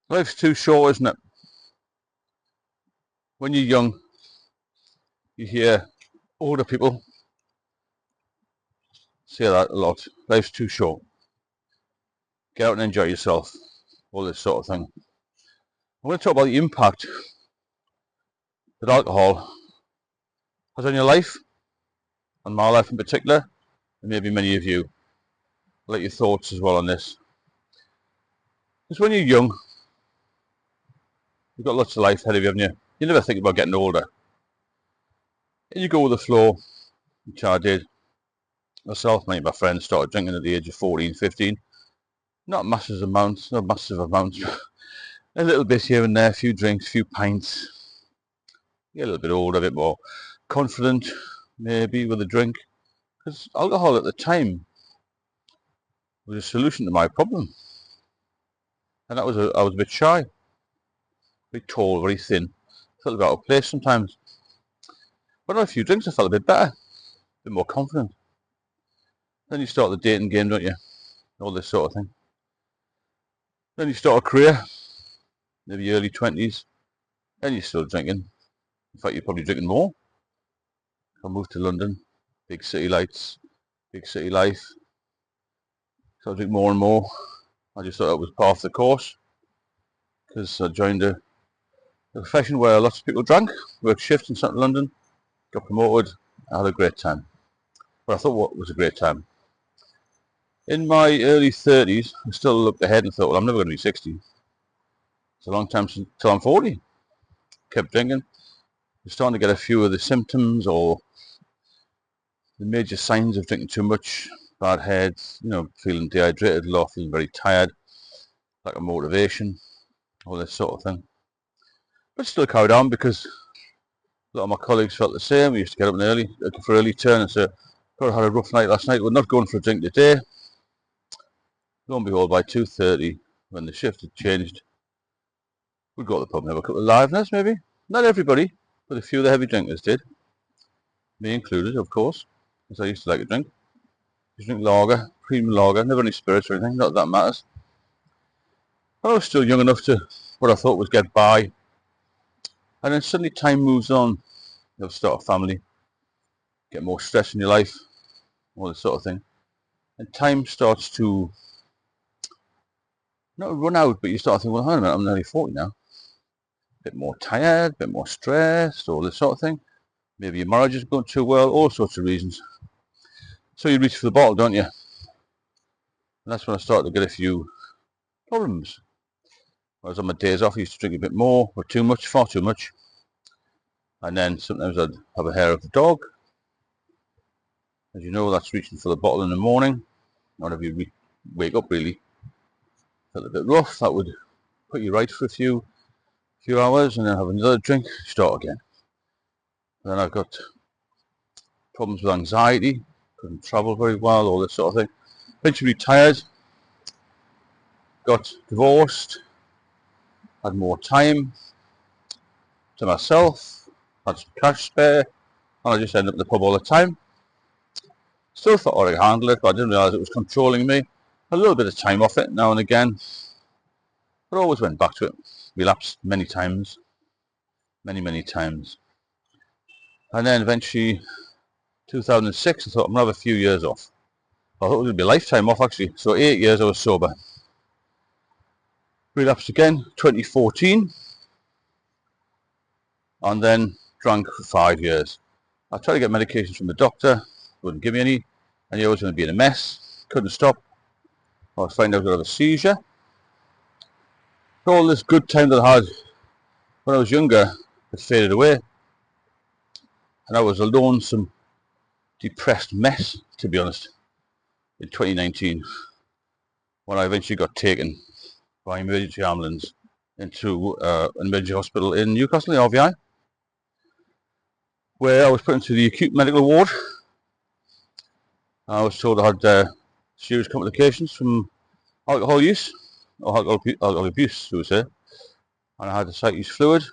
Life's too short, isn't it? When you're young, you hear older people say that a lot. Life's too short. Get out and enjoy yourself. All this sort of thing. I'm going to talk about the impact that alcohol has on your life, on my life in particular, and maybe many of you. I'll let your thoughts as well on this. Because when you're young, you've got lots of life ahead of you, haven't you? You never think about getting older. And you go with the flow, which I did. Myself, many of my friends started drinking at the age of 14, 15. Not massive amounts, a little bit here and there, a few drinks, a few pints. Get a little bit older, a bit more confident, maybe, with a drink. Because alcohol at the time was a solution to my problem. And I was a bit shy. Very tall, very thin. Felt a bit out of place sometimes. But after a few drinks I felt a bit better, a bit more confident. Then you start the dating game, don't you? All this sort of thing. Then you start a career, maybe early 20s, and you're still drinking. In fact, you're probably drinking more. I moved to London, big city lights, big city life. So I drink more and more. I just thought it was part of the course, because I joined a profession where lots of people drank, worked shifts in central London, got promoted. I had a great time. But I thought what was a great time. In my early 30s, I still looked ahead and thought, well, I'm never going to be 60. It's a long time until I'm 40. Kept drinking. You're starting to get a few of the symptoms or the major signs of drinking too much. Bad head, feeling dehydrated, feeling very tired, lack of motivation, all this sort of thing. But still carried on because a lot of my colleagues felt the same. We used to get up early, looking for early turn and say, God, I had a rough night last night. We're not going for a drink today. Lo and behold, by 2:30, when the shift had changed, we'd go to the pub and have a couple of liveness, maybe. Not everybody, but a few of the heavy drinkers did. Me included, of course, because I used to like a drink. I used to drink lager, premium lager, never any spirits or anything, not that matters. But I was still young enough to, what I thought was get by. And then suddenly time moves on. You'll start a family, get more stress in your life, all this sort of thing. And time starts to not run out, but you start thinking, well, hang on a minute, I'm nearly 40 now. A bit more tired, a bit more stressed, all this sort of thing. Maybe your marriage isn't going too well, all sorts of reasons. So you reach for the bottle, don't you? And that's when I started to get a few problems. I was on my days off, I used to drink a bit more, or too much, far too much. And then sometimes I'd have a hair of the dog. As you know, that's reaching for the bottle in the morning. Whenever you wake up, really. Felt a bit rough, that would put you right for a few hours, and then have another drink, start again. And then I've got problems with anxiety, couldn't travel very well, all this sort of thing. Eventually retired, got divorced, had more time to myself, had some cash spare, and I just ended up in the pub all the time. Still thought I could handle it, but I didn't realise it was controlling me. A little bit of time off it now and again, but always went back to it. Relapsed many times, many times. And then eventually, 2006, I thought I'm going to have a few years off. I thought it was going to be a lifetime off actually, so 8 years I was sober. Relapsed again, 2014, and then drank for 5 years. I tried to get medications from the doctor, wouldn't give me any. I knew I was going to be in a mess, couldn't stop. I was finding out I was going to have a seizure. All this good time that I had when I was younger had faded away. And I was a lonesome, depressed mess, to be honest, in 2019, when I eventually got taken by emergency ambulance into an emergency hospital in Newcastle, the RVI, where I was put into the acute medical ward. I was told I had serious complications from alcohol use, or alcohol abuse, so to say, and I had to site use fluid.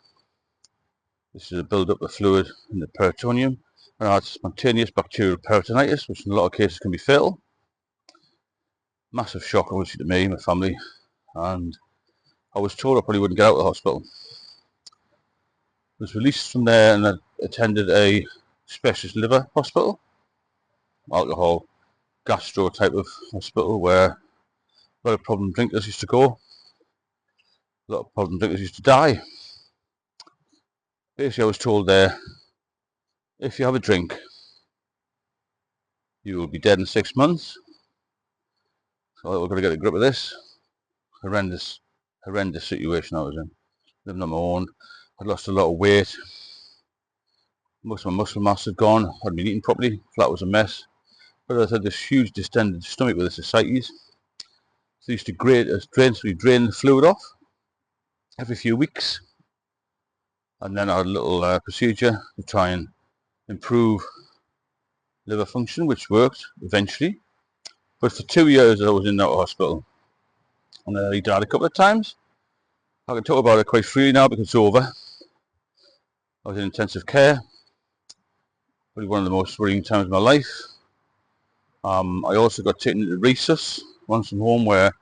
This is a build-up of fluid in the peritoneum, and I had spontaneous bacterial peritonitis, which in a lot of cases can be fatal. Massive shock, obviously, to me, my family, and I was told I probably wouldn't get out of the hospital. I was released from there and I attended a specialist liver hospital, alcohol, gastro type of hospital, where a lot of problem drinkers used to go. A lot of problem drinkers used to die. Basically, I was told there, if you have a drink, you will be dead in 6 months. So we're going to get a grip of this. Horrendous situation I was in. Living on my own. I'd lost a lot of weight. Most of my muscle mass had gone. I hadn't been eating properly. Flat was a mess. But I had this huge distended stomach with ascites. So I used to drain the fluid off every few weeks. And then I had a little procedure to try and improve liver function, which worked eventually. But for 2 years I was in that hospital. And I died a couple of times. I can talk about it quite freely now because it's over. I was in intensive care. Probably one of the most worrying times of my life. I also got taken into resus once from home, where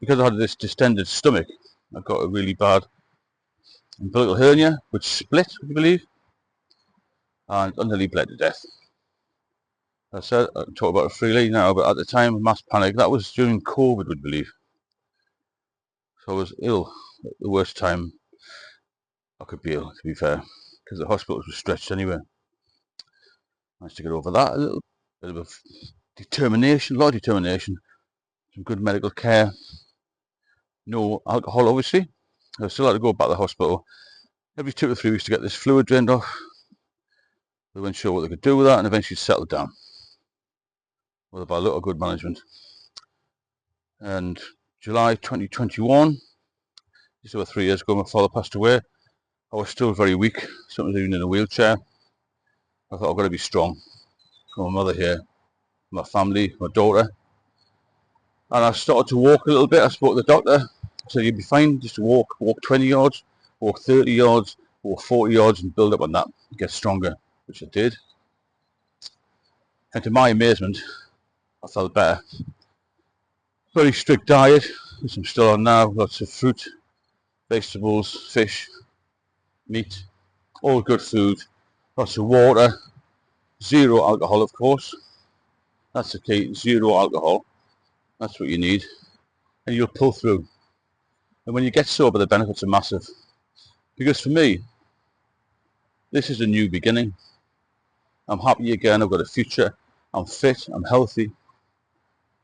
because I had this distended stomach, I got a really bad umbilical hernia which split, would you believe, and I nearly bled to death. As I said, I can talk about it freely now, but at the time, mass panic. That was during COVID, would you believe. So I was ill at the worst time I could be ill, to be fair, because the hospitals were stretched anyway. Managed to get over that. A little bit of determination, a lot of determination, some good medical care, no alcohol obviously. I still had to go back to the hospital every 2 or 3 weeks to get this fluid drained off. They weren't sure what they could do with that, and eventually settled down with about a little good management. And July 2021, just over 3 years ago, my father passed away. I was still very weak, sometimes even in a wheelchair. I thought I've got to be strong for my mother here, my family, my daughter. And I started to walk a little bit. I spoke to the doctor. I said, you'll be fine just to walk 20 yards, walk 30 yards, walk 40 yards and build up on that, get stronger, which I did. And to my amazement, I felt better. Very strict diet, which I'm still on now. Lots of fruit, vegetables, fish, meat, all good food. Lots of water, zero alcohol, of course. That's the key, zero alcohol. That's what you need. And you'll pull through. And when you get sober, the benefits are massive. Because for me, this is a new beginning. I'm happy again, I've got a future. I'm fit, I'm healthy.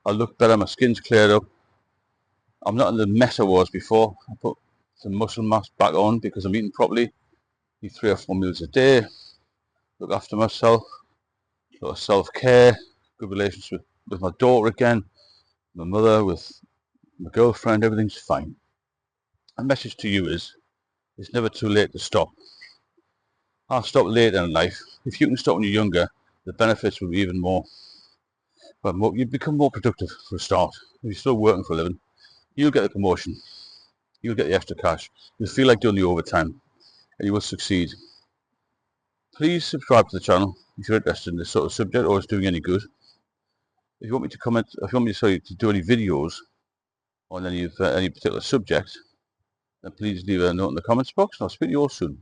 I look better, my skin's cleared up. I'm not in the mess I was before. I put some muscle mass back on because I'm eating properly. Eat 3 or 4 meals a day. Look after myself. Sort of self-care. Good relationship with my daughter again. My mother, with my girlfriend, everything's fine. A message to you is, it's never too late to stop. I'll stop later in life. If you can stop when you're younger, the benefits will be even more. But you become more productive for a start. If you're still working for a living, you'll get the promotion. You'll get the extra cash. You'll feel like doing the overtime, and you will succeed. Please subscribe to the channel if you're interested in this sort of subject or it's doing any good. If you want me to comment, if you want me to do any videos on any particular subject, then please leave a note in the comments box and I'll speak to you all soon.